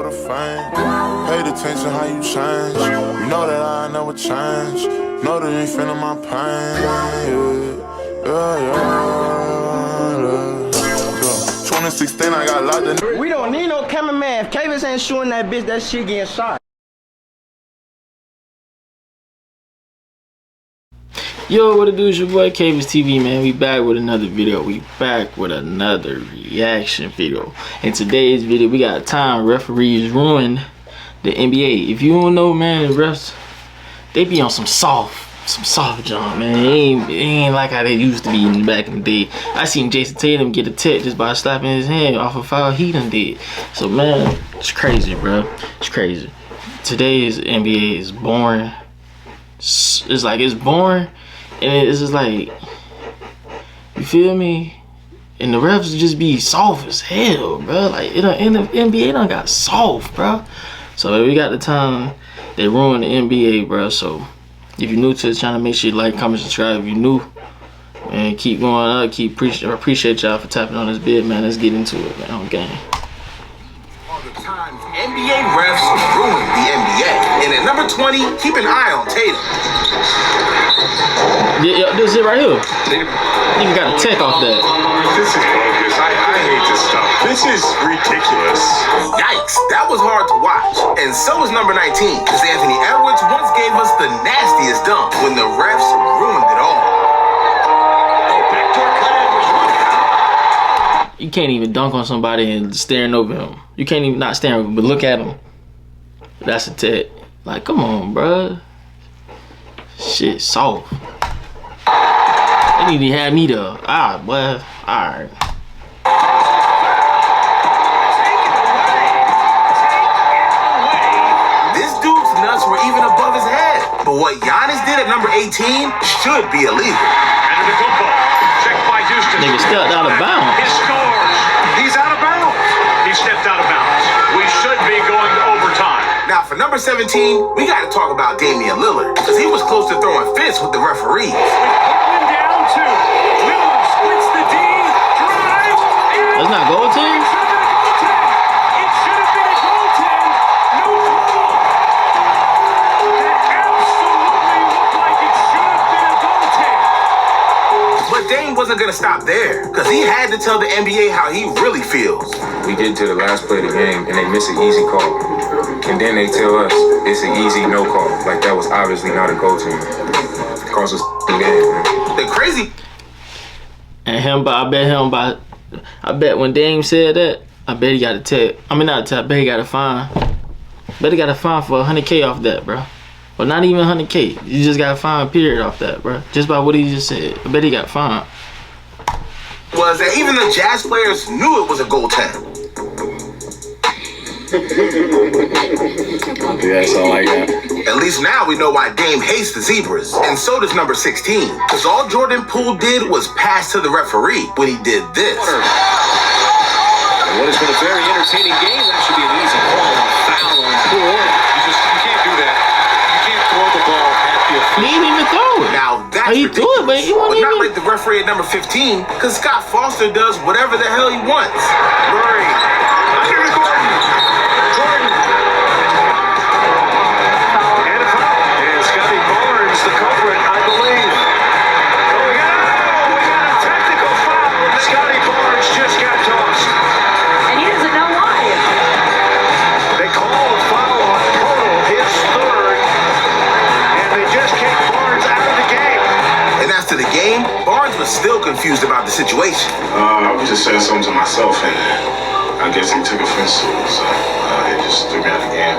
the fame. Paid attention how you change. You know that I never change. Know that you ain't feeling my pain. Yeah. 2016, I got locked in. We don't need no cameraman. If Kavis ain't shooting that bitch, that shit getting shot. Yo, what it do? It's your boy Kavis TV, man. We back with another video. We back with another reaction video. In today's video, we got time referees ruin the NBA. If you don't know, man, the refs, they be on some soft jump, man. It ain't like how they used to be in the back in the day. I seen Jason Tatum get a tech just by slapping his hand off a foul he done did. So, man, it's crazy, bro. It's crazy. Today's NBA is boring. It's like, it's boring. And it's just like, you feel me? And the refs just be soft as hell, bro. Like, in the NBA done got soft, bro. So we got the time, they ruined the NBA, bro. So if you're new to the channel, make sure you like, comment, subscribe if you're new. And keep going up, I appreciate y'all for tapping on this bid, man. Let's get into it, man, on game. All the times NBA refs ruin the NBA. And at number 20, keep an eye on Tatum. Yeah, this is it right here. Nigga got a tech off that. This is bogus. I hate this stuff. This is ridiculous. Yikes, that was hard to watch. And so is number 19, because Anthony Edwards once gave us the nastiest dunk when the refs ruined it all. You can't even dunk on somebody and staring over him. You can't even, not staring over him, but look at him. That's a tech. Like, come on, bruh. Shit, soft. They need to have me there. Ah, boy. Alright. This dude's nuts were even above his head. But what Giannis did at number 18 should be illegal. And the good ball. Checked by Houston. Nigga stepped out of bounds. He scores. He's out of bounds. He stepped out of bounds. We should be going to overtime. Now for number 17, we got to talk about Damian Lillard, because he was close to throwing fits with the referees. Portland down two. Lillard splits the D, drives, and That's not goal team? it should have been a goaltend. No call. That absolutely looked like it should have been a goaltend. But Dame wasn't going to stop there, because he had to tell the NBA how he really feels. We get to the last play of the game and they miss an easy call. And then they tell us it's an easy no call. Like that was obviously not a goal team. It cost us the game, man. The crazy. And I bet when Dame said that, I bet he got a tech. I mean, not a tech, I bet he got a fine. Bet he got a fine for 100K off that, bro. Well, not even 100K. You just got a fine period off that, bro. Just by what he just said. I bet he got fined. Was that even the Jazz players knew it was a goaltend. That's all I got. At least now we know why Dame hates the Zebras, and so does number 16. Because all Jordan Poole did was pass to the referee when he did this. What has been a very entertaining game. That should be an easy call. A foul on Poole. You can't do that. You can't throw the ball at the He didn't even throw it. Now that's he threw it, but he ridiculous. wasn't But not even... like the referee at number 15, because Scott Foster does whatever the hell he wants. Murray. Under to Gordon. Gordon. And a foul. And Scotty Barnes, the culprit, I believe. Oh, we got a technical foul. Scotty Barnes just got tossed. And he doesn't know why. They call a foul on Poole, his third. And they just kicked Barnes out of the game. And as to the game, Barnes was still confused about the situation. I was just saying something to myself, and I guess he took offense to it, so it just threw me out of the game.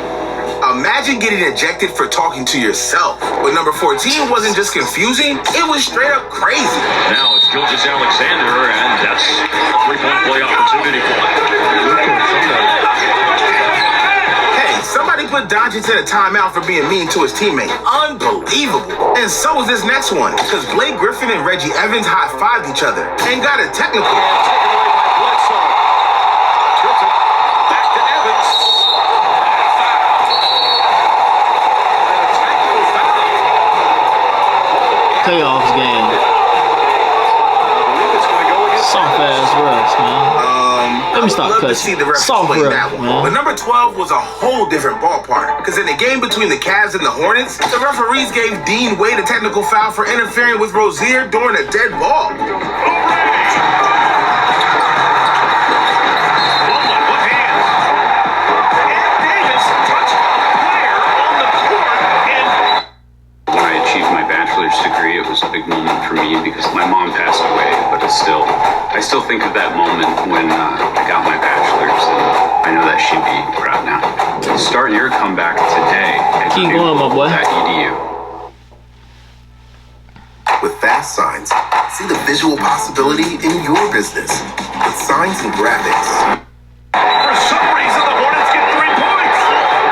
Imagine getting ejected for talking to yourself. But number 14 wasn't just confusing, it was straight up crazy. Now it's Gilgeous Alexander, and that's a three-point play opportunity for Hey, somebody put Doncic in a timeout for being mean to his teammate. Unbelievable. And so is this next one, because Blake Griffin and Reggie Evans high-fived each other and got a technical. taken away by Bledsoe. Griffin back to Evans. Playoffs game. Soft ass refs, man. Let me stop I would love to cussing. see the refs Soft play rep, that one. man. But number 12 was a whole different ballpark. Because in the game between the Cavs and the Hornets, the referees gave Dean Wade a technical foul for interfering with Rozier during a dead ball. When I achieved my bachelor's degree, it was a big moment for me because my mom passed away, but I still think of that moment when I got my bachelor's, and I know that she'd be proud now. Start your comeback today at Keep going, my boy. Edu. With Fast Signs, see the visual possibility in your business with signs and graphics. For some reason, the Hornets get 3 points.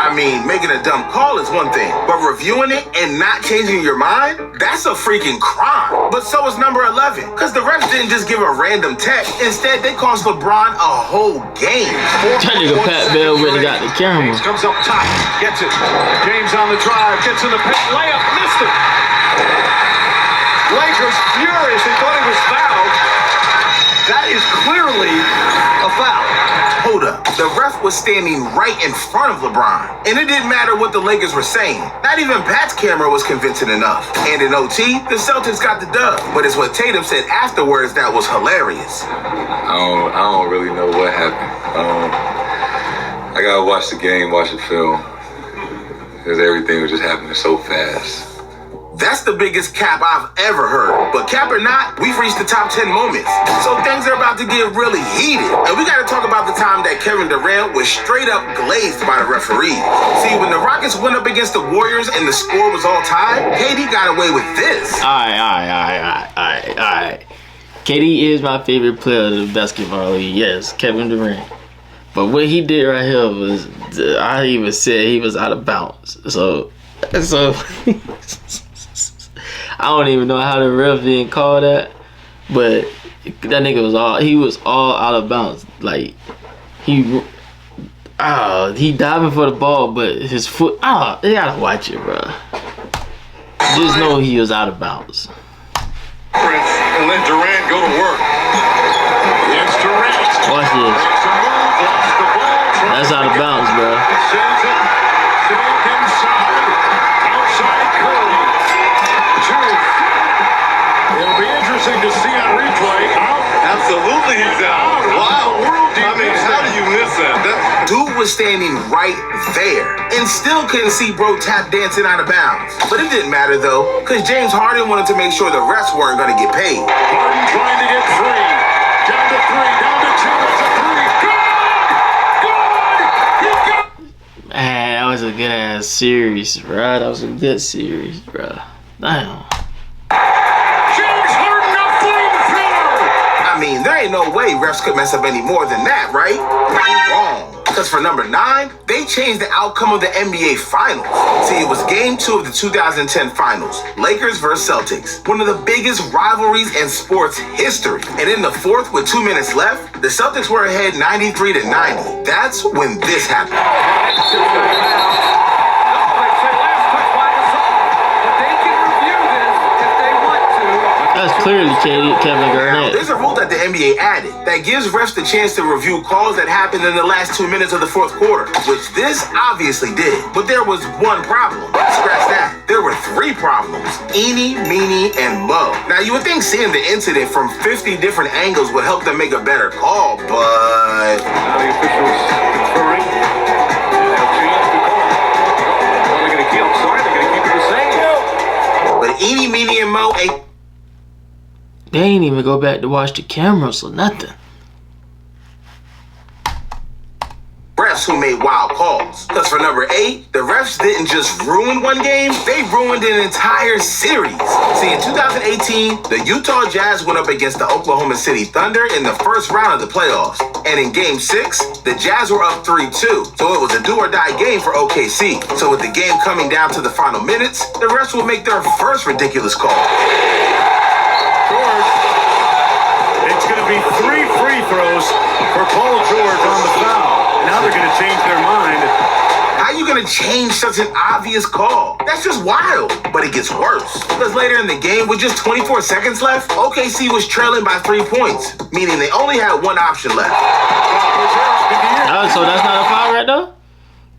I mean, making a dumb call is one thing, but reviewing it and not changing your mind, that's a freaking crime. But so is number 11, because the refs didn't just give a random tech. Instead, they cost LeBron a whole game. That nigga Pat Bell really got the camera. James comes up top, gets it. James on the drive, gets in the paint, layup, missed it. Lakers furious, they thought he was fouled. That is clearly a foul. Hold up. The ref was standing right in front of LeBron. And it didn't matter what the Lakers were saying. Not even Pat's camera was convincing enough. And in OT, the Celtics got the dub. But it's what Tatum said afterwards that was hilarious. I don't really know what happened. I gotta watch the game, watch the film, because everything was just happening so fast. That's the biggest cap I've ever heard. But cap or not, we've reached the top 10 moments. So things are about to get really heated. And we got to talk about the time that Kevin Durant was straight up glazed by the referee. See, when the Rockets went up against the Warriors and the score was all tied, KD got away with this. All right. KD is my favorite player of the basketball league. Yes, Kevin Durant. But what he did right here was, I even said he was out of bounds. So I don't even know how the ref didn't call that, but that nigga was all out of bounds. Like he diving for the ball, but his foot. You gotta watch it, bro. Just know he was out of bounds. And let Durant go to work. It's Durant. Watch this. That's out of bounds, bro. Sends it. Save inside. Outside Curry. It'll be interesting to see on replay. Absolutely, he's out. Wow. I mean, how do you miss that? Dude was standing right there and still couldn't see bro tap dancing out of bounds. But it didn't matter though, because James Harden wanted to make sure the refs weren't going to get paid. Harden trying to get free. Down to 3, down to 2. It's a 3. Good! He got it! Man, that was a good ass series, bro. That was a good series, bro. Damn. James Harden, a flamethrower! I mean, there ain't no way refs could mess up any more than that, right? Wrong. Because for number 9, they changed the outcome of the NBA Finals. See, it was Game 2 of the 2010 Finals, Lakers versus Celtics, one of the biggest rivalries in sports history. And in the fourth, with 2 minutes left, the Celtics were ahead 93-90. That's when this happened. That's clearly Kevin Garnett. There's a rule that the NBA added that gives refs the chance to review calls that happened in the last 2 minutes of the fourth quarter, which this obviously did. But there was one problem. Scratch that. There were 3 problems. Eenie, Meenie, and Mo. Now, you would think seeing the incident from 50 different angles would help them make a better call, but... Now the officials conferring. They have a chance to call. Well, they're going to keep it the same. But Eenie, Meenie, and Mo ain't... They ain't even go back to watch the cameras or nothing. refs who made wild calls. Because for number 8, the refs didn't just ruin one game, they ruined an entire series. See, in 2018, the Utah Jazz went up against the Oklahoma City Thunder in the first round of the playoffs. And in Game 6, the Jazz were up 3-2. So it was a do-or-die game for OKC. So with the game coming down to the final minutes, the refs will make their first ridiculous call. George, it's going to be 3 free throws for Paul George on the foul. Now they're going to change their mind. How you going to would change such an obvious call? That's just wild. But it gets worse. Because later in the game, with just 24 seconds left, OKC was trailing by 3 points, meaning they only had one option left. So that's not a foul right there?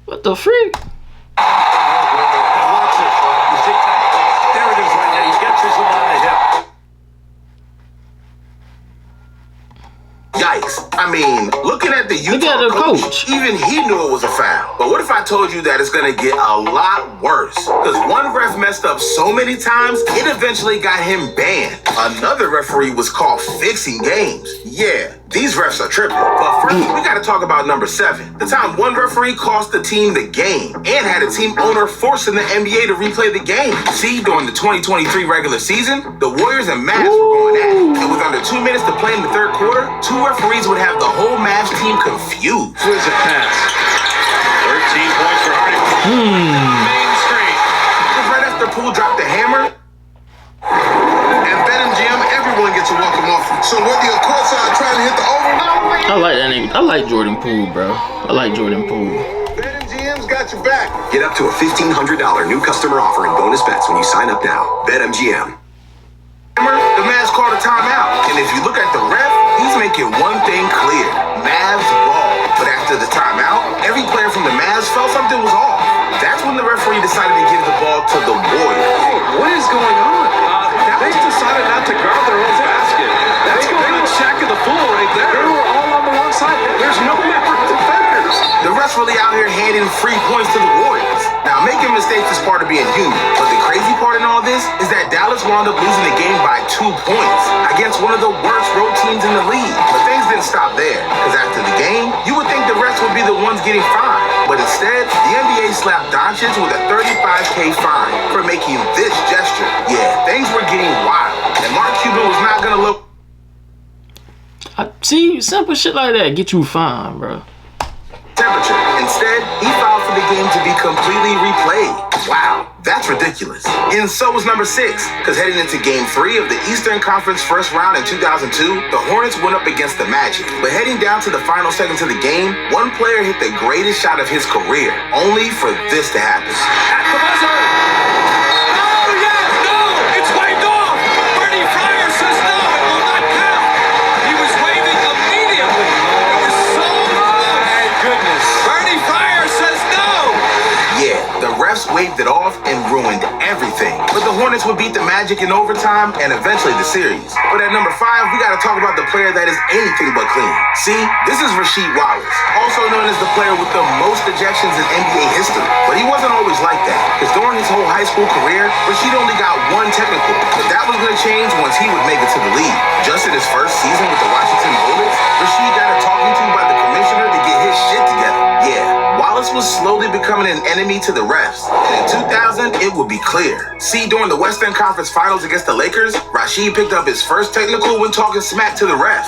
What the freak? Watch this. You see? There it is right there. He gets his one on the hip. Yikes. I mean, looking at the Utah coach, even he knew it was a foul. But what if I told you that it's going to get a lot worse? Because one ref messed up so many times, it eventually got him banned. Another referee was caught fixing games. Yeah, these refs are tripping. But first, we got to talk about number 7. The time one referee cost the team the game and had a team owner forcing the NBA to replay the game. See, during the 2023 regular season, the Warriors and Mavs were going at it. And with under 2 minutes to play in the third quarter, 2 referees would have the whole Mavs team confused. Wizard pass. 13 points for Hardy. Main street. Just right after Poole dropped the hammer. At BetMGM, everyone gets a welcome offer. So whether you're courtside trying to hit the over, I like that nigga. I like Jordan Poole, bro. I like Jordan Poole. BetMGM's got your back. Get up to a $1,500 new customer offer and bonus bets when you sign up now. BetMGM. The Mavs called a timeout. And if you look at the ref, he's making one thing clear. Mavs ball. But after the timeout, every player from the Mavs felt something was off. That's when the referee decided to give the ball to the Warriors. Hey, what is going on? They decided not to guard their own basket. That's going on Shaq of the Fool right there. They were all on the wrong side. There's no Maverick defenders. The refs really out here handing free points to the Warriors. Now, making mistakes is part of being human. But the crazy part in all this is that Dallas wound up losing the game by 2 points against one of the worst road teams in the league. But things didn't stop there. Because after the game, you would think the refs would be the ones getting fined. But instead, the NBA slapped Doncic with a $35K fine for making this gesture. Yeah, things were getting wild. And Mark Cuban was not going to look. See, simple shit like that get you fined, bro. Temperature. Instead, he filed for the game to be completely replayed. Wow, that's ridiculous. And so was number 6, because heading into Game 3 of the Eastern Conference first round in 2002, the Hornets went up against the Magic. But heading down to the final seconds of the game, one player hit the greatest shot of his career, only for this to happen. At the buzzer. Oh, yes, no, it's waved off. Bernie Fryer says no, it will not count. He was waving immediately. It was so close. My goodness. Bernie Fryer says no. Yeah, the refs waved it off and ruined everything. But the Hornets would beat the Magic in overtime and eventually the series. But at number 5, we gotta talk about the player that is anything but clean. See, this is Rasheed Wallace, also known as the player with the most ejections in NBA history. But he wasn't always like that, because during his whole high school career, Rasheed only got 1 technical. But that was gonna change once he would make it to the league. Just in his first season with the Washington Bullets, Rasheed got a talking to by the commissioner to get his shit together. Yeah, Wallace was slowly becoming an enemy to the refs. And in 2000, it would be clear. See, during the Western Conference Finals against the Lakers, Rasheed picked up his first technical when talking smack to the ref.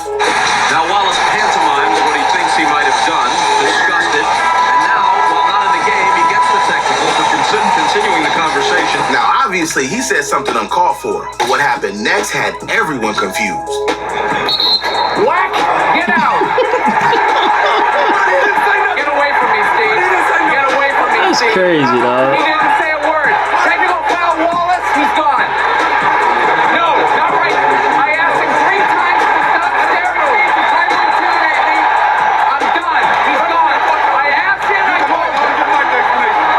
Now Wallace pantomimes what he thinks he might have done, discussed it, and now, while not in the game, he gets the technical for continuing the conversation. Now, obviously, he said something uncalled for. But what happened next had everyone confused. Whack! Get out! Get away from me, Steve. Get away from me, That's Steve. crazy, dog. He didn't say a word. Technical foul, Wallace. He's gone. No, not right. I asked him 3 times to stop staring at me to try to intimidate me. I'm done. He's gone. I asked him. I told him.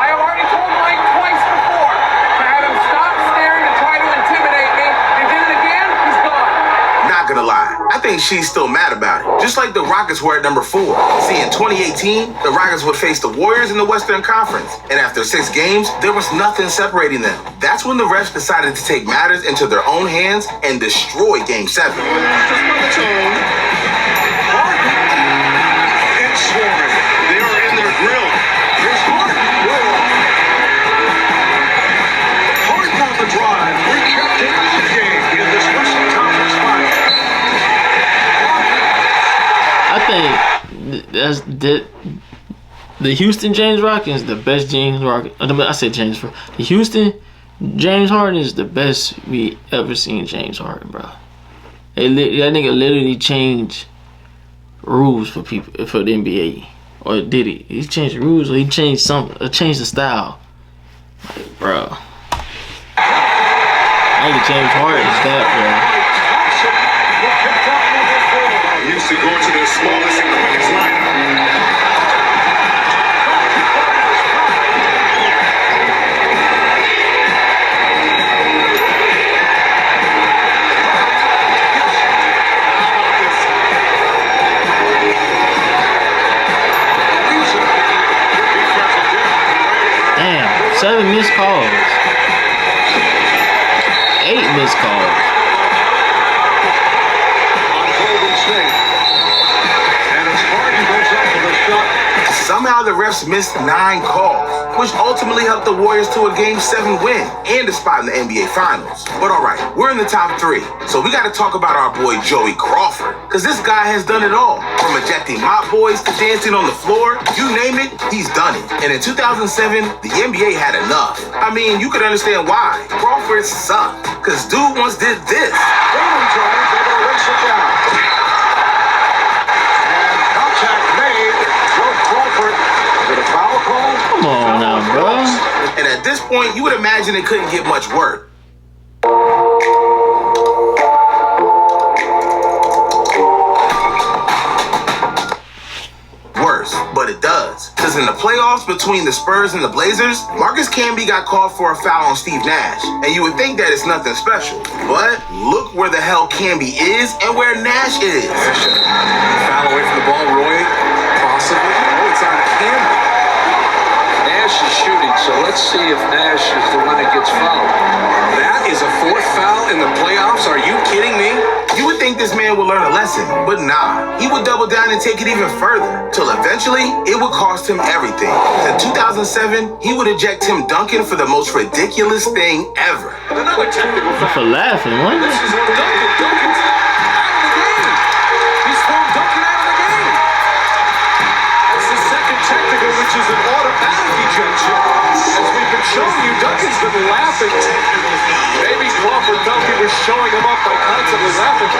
I already told Mike twice before to have him stop staring and try to intimidate me. He did it again. He's gone. Not gonna lie, I think she's still mad about it. Just like the Rockets were at number 4. See, in 2018, the Rockets would face the Warriors in the Western Conference. And after 6 games, there was nothing separating them. That's when the refs decided to take matters into their own hands and destroy Game 7. It's swarming. They are in their grill. Here's Hart. Hart on the drive. We kept it in the game in this Western Conference final. I think that's the Houston James Harden is the best James Harden. I said James. The Houston James Harden is the best we ever seen James Harden, bro. That nigga literally changed rules for people for the NBA. Or did he? He changed the rules, or he changed changed the style. Like, bro. I think James Harden is that, bro. Used to go to the smallest and quickest lineup. Damn, 7 missed calls. 8 missed calls. Somehow the refs missed 9 calls, which ultimately helped the Warriors to a Game 7 win and a spot in the NBA Finals. But all right, we're in the top 3, so we got to talk about our boy Joey Crawford, because this guy has done it all. From ejecting mop boys to dancing on the floor, you name it, he's done it. And in 2007, the NBA had enough. I mean, you could understand why. Crawford sucked, because dude once did this. Come on now, bro. And at this point, you would imagine it couldn't get much worse. But it does. Because in the playoffs between the Spurs and the Blazers, Marcus Camby got called for a foul on Steve Nash. And you would think that it's nothing special. But look where the hell Camby is and where Nash is. Foul away from the ball, Roy. Possibly. Oh, it's on Camby. Nash is shooting, so let's see if Nash is the one that gets fouled. That is a 4th foul in the playoffs? Are you kidding me? You would think this man would learn a lesson, but nah. He would double down and take it even further, till eventually it would cost him everything. In 2007, he would eject Tim Duncan for the most ridiculous thing ever. Another technical foul. For laughing, what? This is on Duncan. Duncan's out of the game. He's thrown Duncan out of the game. That's the second technical, which is an automatic ejection. As we've been showing you, Duncan's been laughing. Maybe Crawford felt he was showing him up by constantly laughing.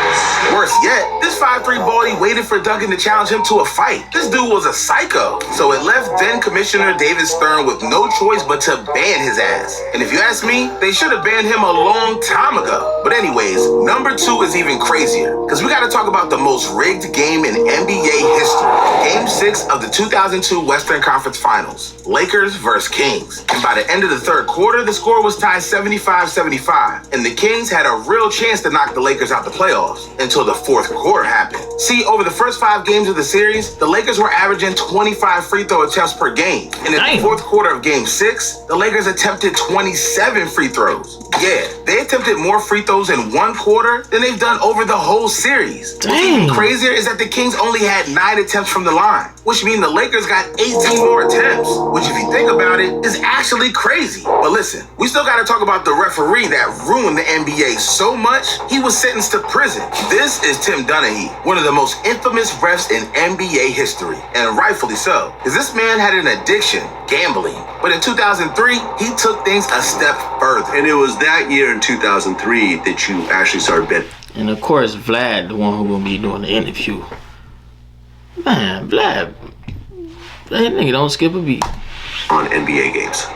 Worse yet, this 5'3" baldy waited for Duncan to challenge him to a fight. This dude was a psycho. So it left then Commissioner David Stern with no choice but to ban his ass. And if you ask me, they should have banned him a long time ago. But anyways, number 2 is even crazier, because we got to talk about the most rigged game in NBA history. Game 6 of the 2002 Western Conference Finals. Lakers versus Kings. And by the end of the 3rd quarter, the score was tied 75-75. And the Kings had a real chance to knock the Lakers out the playoffs until the 4th quarter happened. See, over the first 5 games of the series, the Lakers were averaging 25 free throw attempts per game. And in the 4th quarter of Game 6, the Lakers attempted 27 free throws. Yeah, they attempted more free throws in 1 quarter than they've done over the whole series. What's even crazier is that the Kings only had 9 attempts from the line, which means the Lakers got 18 more attempts, which if you think about it, is actually crazy. But listen, we still got to talk about the referee that ruined the NBA so much, he was sentenced to prison. This is Tim Donaghy, one of the most infamous refs in NBA history, and rightfully so, because this man had an addiction, gambling. But in 2003, he took things a step further. And it was that year in 2003 that you actually started betting. And of course, Vlad, the one who will be doing the interview. Man, Vlad, that nigga don't skip a beat. On NBA games.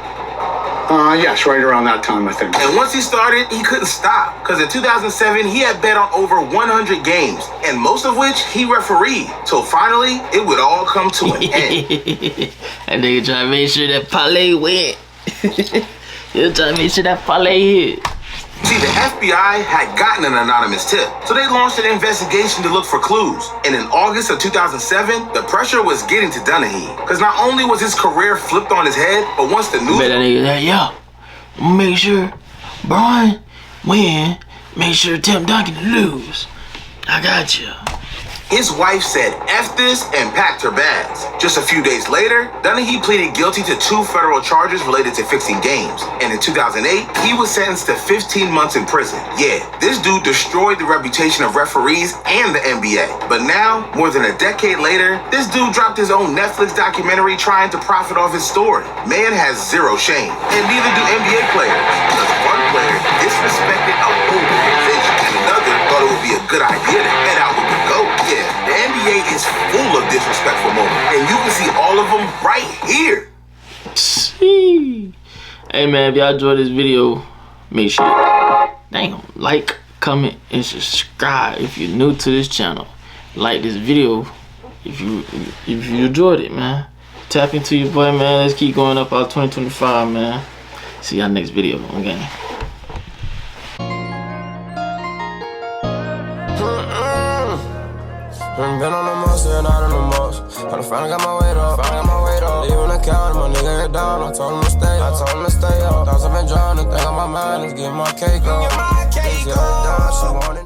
Yes, right around that time, I think. And once he started, he couldn't stop. Because in 2007, he had bet on over 100 games, and most of which he refereed. So finally, it would all come to an end. That nigga trying to make sure that parlay went. He trying to make sure that parlay hit. See, the FBI had gotten an anonymous tip, so they launched an investigation to look for clues. And in August of 2007, the pressure was getting to Donaghy, because not only was his career flipped on his head, but once the news... Better nigga that, yo, make sure Brian win, make sure Tim Duncan lose. I got you. His wife said F this and packed her bags. Just a few days later, Donaghy pleaded guilty to 2 federal charges related to fixing games. And in 2008, he was sentenced to 15 months in prison. Yeah, this dude destroyed the reputation of referees and the NBA. But now, more than a decade later, this dude dropped his own Netflix documentary trying to profit off his story. Man has zero shame. And neither do NBA players. Because one player disrespected a whole organization, and another thought it would be a good idea to head out with the GOAT. Yeah, the NBA is full of disrespectful moments, and you can see all of them right here. Hey man, if y'all enjoyed this video, make sure like, comment, and subscribe if you're new to this channel. Like this video if you enjoyed it, man. Tap into your boy, man. Let's keep going up our 2025, man. See y'all next video. Okay. Been on the most, still not on the most. But I finally got my weight up, Leaving the counter, my nigga head down. I told him to stay up, Thoughts I've been drowning, think on my mind is getting my cake up. She wanted